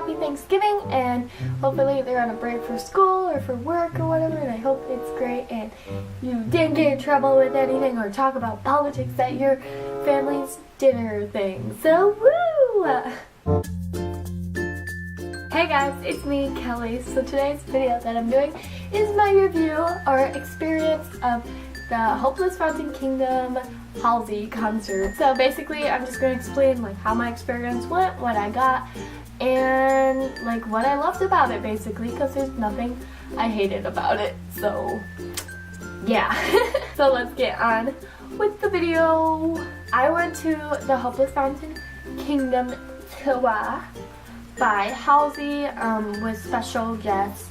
happy Thanksgiving, and hopefully they're on a break for school or for work or whatever, and I hope it's great and you didn't get in trouble with anything or talk about politics at your family's dinner thing. So woo! Hey guys, it's me, Kelly. So today's video that I'm doing is my review or experience of the Hopeless Fountain Kingdom Halsey concert. So basically I'm just going to explain like how my experience went, what I got, and like what I loved about it basically, because there's nothing I hated about it. So yeah. So let's get on with the video. I went to the Hopeless Fountain Kingdom tour by Halsey with special guests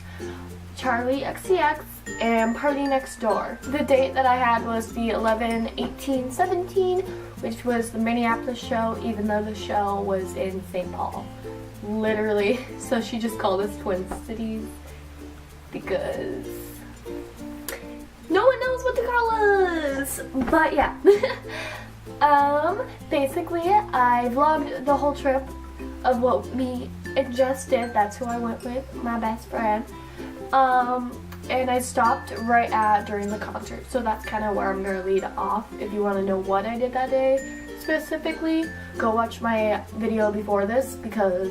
Charlie XCX and Party Next Door. The date that I had was the 11/18/17, which was the Minneapolis show, even though the show was in St. Paul. Literally. So she just called us Twin Cities because no one knows what to call us. But yeah. Basically I vlogged the whole trip of what me and Jess did. That's who I went with, my best friend. And I stopped right at during the concert, so that's kind of where I'm going to lead off. If you want to know what I did that day specifically, go watch my video before this, because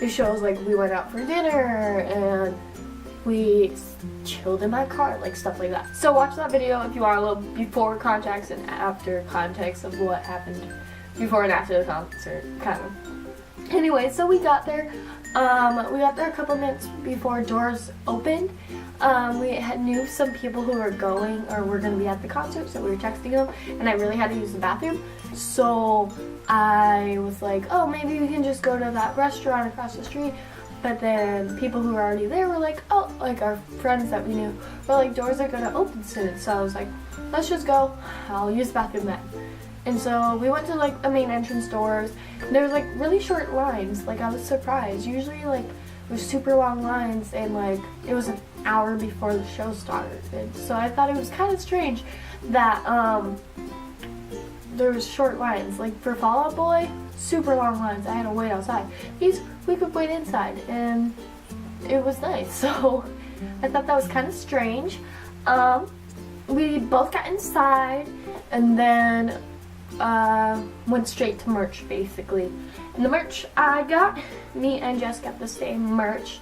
it shows like we went out for dinner and we chilled in my car, like stuff like that. So watch that video if you want a little before context and after context of what happened before and after the concert, kind of. Anyway, so we got there. We got there a couple minutes before doors opened. We knew some people who were going or were going to be at the concert, so we were texting them, and I really had to use the bathroom. So I was like, oh, maybe we can just go to that restaurant across the street. But then people who were already there were like, oh, like our friends that we knew were like, doors are going to open soon. So I was like, let's just go. I'll use the bathroom then. And so we went to like the main entrance doors. And there was like really short lines. Like I was surprised. Usually like there's super long lines, and like it was an hour before the show started. And so I thought it was kind of strange that there was short lines. Like for Fall Out Boy, super long lines. I had to wait outside. These we could wait inside, and it was nice. So I thought that was kind of strange. We both got inside, and then went straight to merch basically. And the merch I got, me and Jess got the same merch,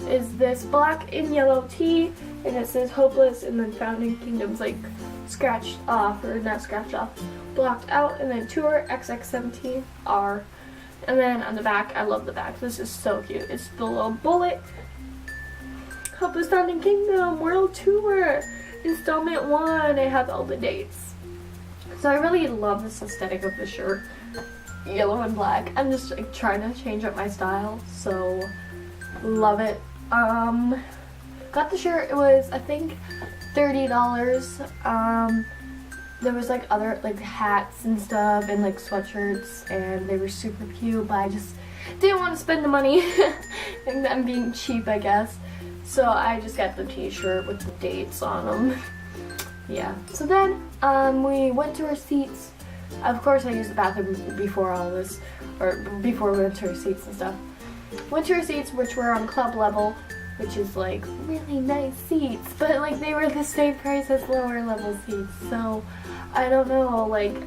is this black and yellow tee, and it says Hopeless, and then Fountain Kingdom's like scratched off, or not scratched off, blocked out, and then Tour XX17R. And then on the back, I love the back, this is so cute. It's the little bullet, Hopeless Fountain Kingdom World Tour, Installment 1, it has all the dates. So I really love this aesthetic of the shirt, yellow and black. I'm just like trying to change up my style, so love it. Got the shirt, it was I think $30. There was like other like hats and stuff and like sweatshirts, and they were super cute, but I just didn't want to spend the money. And I'm being cheap, I guess. So I just got the t-shirt with the dates on them. Yeah, so then we went to our seats. Of course I used the bathroom before all this, or before we went to our seats and stuff. Went to our seats, which were on club level, which is like really nice seats, but like they were the same price as lower level seats. So I don't know like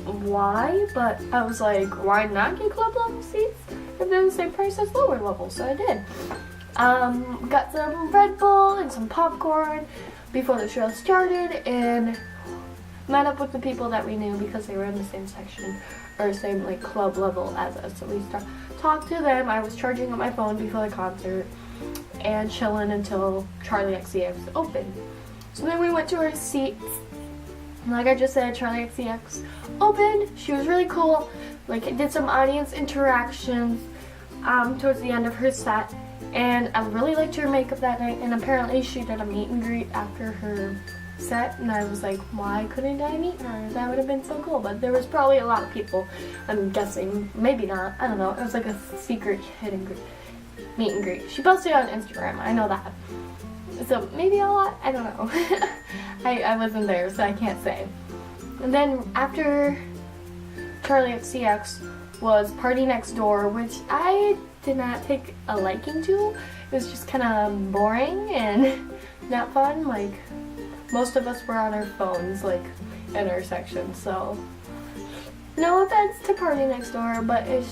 why, but I was like, why not get club level seats if they're the same price as lower level? So I did. Got some Red Bull and some popcorn before the show started, and met up with the people that we knew because they were in the same section or same like club level as us. So we talked to them. I was charging up my phone before the concert and chilling until Charlie XCX opened. So then we went to our seats. Like I just said, Charlie XCX opened. She was really cool. Like I did some audience interactions towards the end of her set. And I really liked her makeup that night, and apparently she did a meet and greet after her set, and I was like, why couldn't I meet her? That would have been so cool. But there was probably a lot of people, I'm guessing, maybe not, I don't know. It was like a secret hidden meet and greet. She posted it on Instagram, I know that. So maybe a lot, I don't know. I wasn't there, so I can't say. And then after Charlie XCX, was Party Next Door, which I did not take a liking to. It was just kind of boring and not fun. Like, most of us were on our phones, like, in our section, so no offense to Party Next Door, but it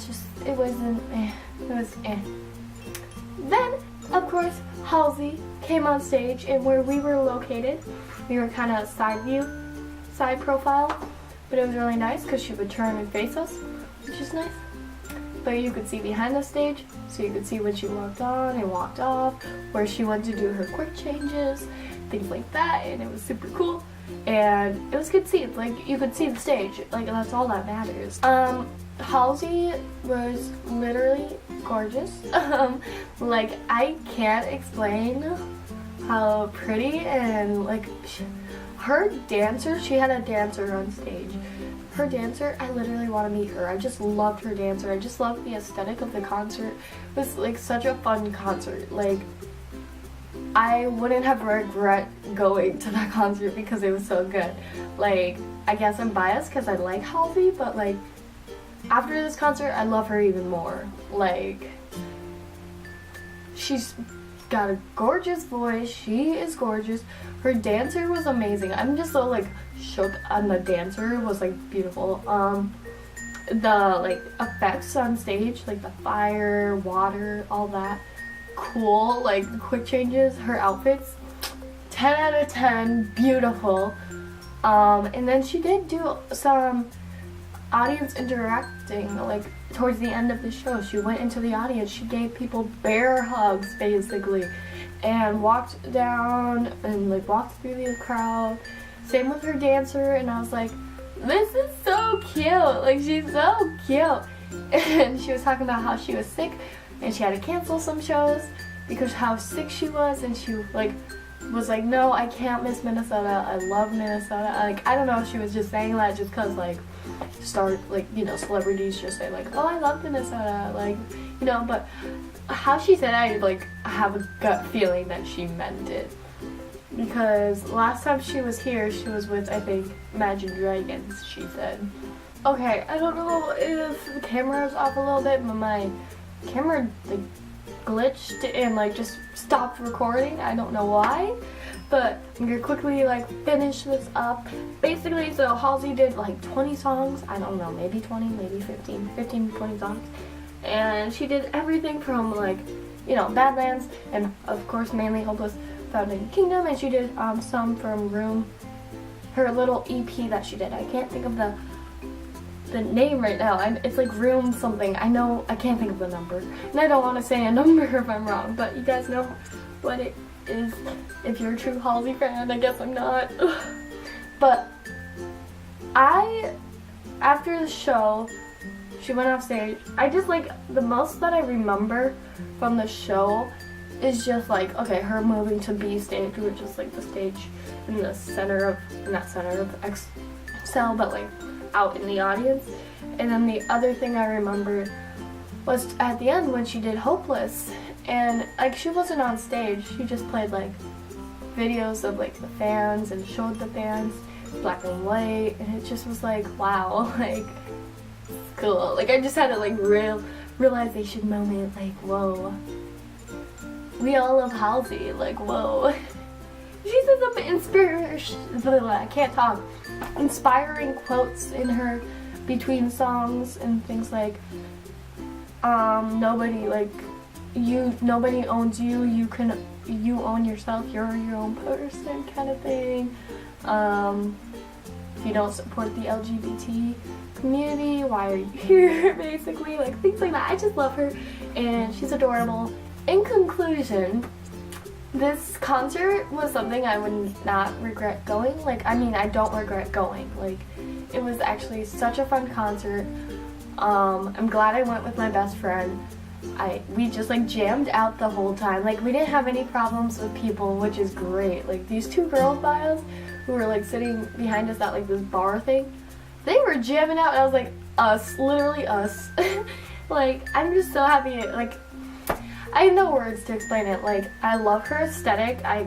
wasn't, it was eh. Then, of course, Halsey came on stage, and where we were located, we were kind of side profile, but it was really nice because she would turn and face us, which is nice. But you could see behind the stage, so you could see when she walked on and walked off, where she went to do her quick changes, things like that, and it was super cool. And it was good to see, like, you could see the stage, like, that's all that matters. Halsey was literally gorgeous. Like, I can't explain how pretty, and like, her dancer, she had a dancer on stage. Her dancer, I literally want to meet her. I just loved her dancer. I just loved the aesthetic of the concert. It was like such a fun concert. Like, I wouldn't have regret going to that concert because it was so good. Like, I guess I'm biased because I like Halsey, but like, after this concert, I love her even more. Like, she's got a gorgeous voice. She is gorgeous. Her dancer was amazing. I'm just so like shook on the dancer. It was like beautiful. The like effects on stage, like the fire, water, all that, cool. Like the quick changes, her outfits, 10 out of 10, beautiful. And then she did do some audience interacting, like towards the end of the show. She went into the audience, she gave people bear hugs basically, and walked down and like walked through the crowd. Same with her dancer, and I was like, this is so cute, like she's so cute. And she was talking about how she was sick and she had to cancel some shows because how sick she was, and she like was like, no, I can't miss Minnesota, I love Minnesota. Like, I don't know if she was just saying that just because like celebrities just say like, oh, I love Minnesota, like, you know, but how she said it, I like have a gut feeling that she meant it, because last time she was here, she was with, I think, Imagine Dragons, she said. Okay, I don't know if the camera's off a little bit, but my camera like glitched and like just stopped recording. I don't know why, but I'm gonna quickly like finish this up. Basically, so Halsey did like 20 songs, I don't know, maybe 20, maybe 15, 20 songs, and she did everything from like, you know, Badlands, and of course mainly Hopeless Founding Kingdom, and she did some from Room, her little EP that she did. I can't think of the name right now. It's like Room something. I know, I can't think of the number, and I don't want to say a number if I'm wrong, but you guys know what it is if you're a true Halsey fan. I guess I'm not. But after the show, she went off stage. I just like, the most that I remember from the show is just like, okay, her moving to B stage, which is like the stage in the center of, not center of Excel, but like out in the audience. And then the other thing I remember was at the end when she did Hopeless, and like she wasn't on stage, she just played like videos of like the fans and showed the fans black and white, and it just was like, wow, like cool. Like I just had a like realization moment, like, whoa, we all love Halsey, like, whoa. She said some I can't talk. Inspiring quotes in her between songs and things like, nobody owns you, you own yourself, you're your own person, kind of thing. If you don't support the LGBT community, why are you here, basically, like things like that. I just love her, and she's adorable. In conclusion, this concert was something I would not regret going. Like, I mean, I don't regret going. Like, it was actually such a fun concert. I'm glad I went with my best friend. We just like jammed out the whole time. Like, we didn't have any problems with people, which is great. Like, these two girls by us who were like sitting behind us at like this bar thing, they were jamming out, and I was like, us, literally us. Like, I'm just so happy. Like, I have no words to explain it. Like, I love her aesthetic. I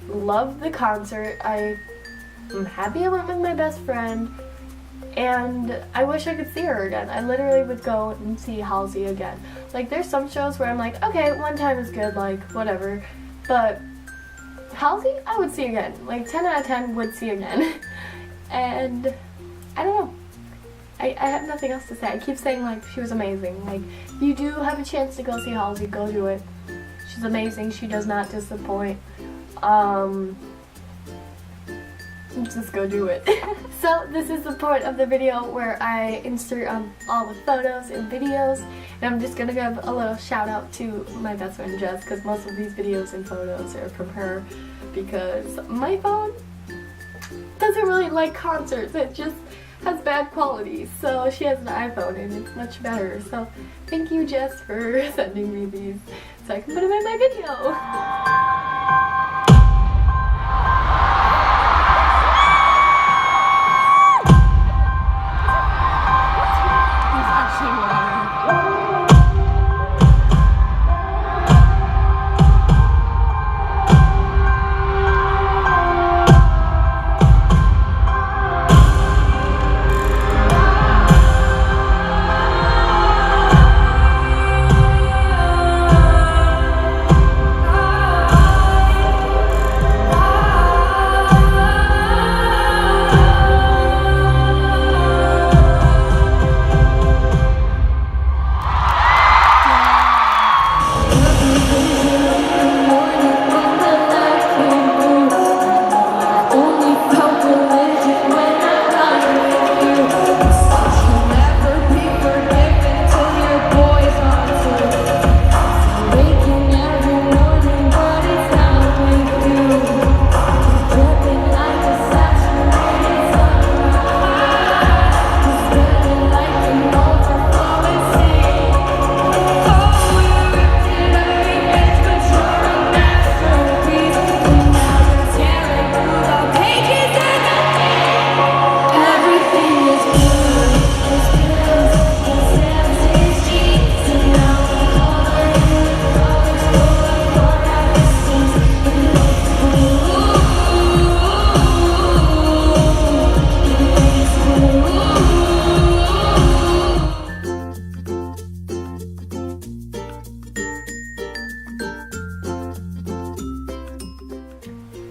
love the concert. I'm happy I went with my best friend. and I wish I could see her again. I literally would go and see Halsey again. Like, there's some shows where I'm like, okay, one time is good, like, whatever, but Halsey, I would see again. Like, 10 out of 10 would see again. And I don't know. I have nothing else to say. I keep saying, like, she was amazing. Like, if you do have a chance to go see Halsey, go do it. She's amazing. She does not disappoint. Just go do it. So this is the point of the video where I insert all the photos and videos, and I'm just gonna give a little shout out to my best friend Jess, because most of these videos and photos are from her, because my phone doesn't really like concerts. It just has bad quality, so she has an iPhone and it's much better. So thank you, Jess, for sending me these so I can put them in my video.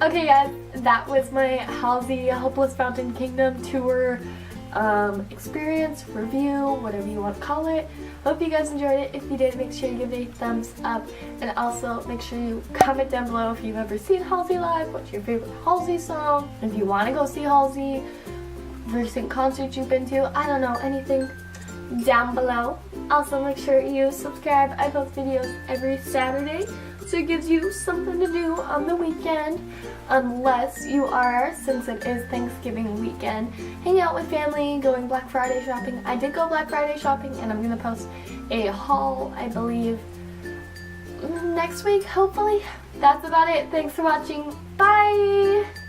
Okay guys, that was my Halsey Helpless Fountain Kingdom tour experience, review, whatever you want to call it. Hope you guys enjoyed it. If you did, make sure you give it a thumbs up, and also make sure you comment down below if you've ever seen Halsey live, what's your favorite Halsey song, if you want to go see Halsey, recent concerts you've been to, I don't know, anything down below. Also make sure you subscribe. I post videos every Saturday, so it gives you something to do on the weekend, unless you are, since it is Thanksgiving weekend, hang out with family, going Black Friday shopping. I did go Black Friday shopping, and I'm gonna post a haul, I believe, next week, hopefully. That's about it. Thanks for watching. Bye!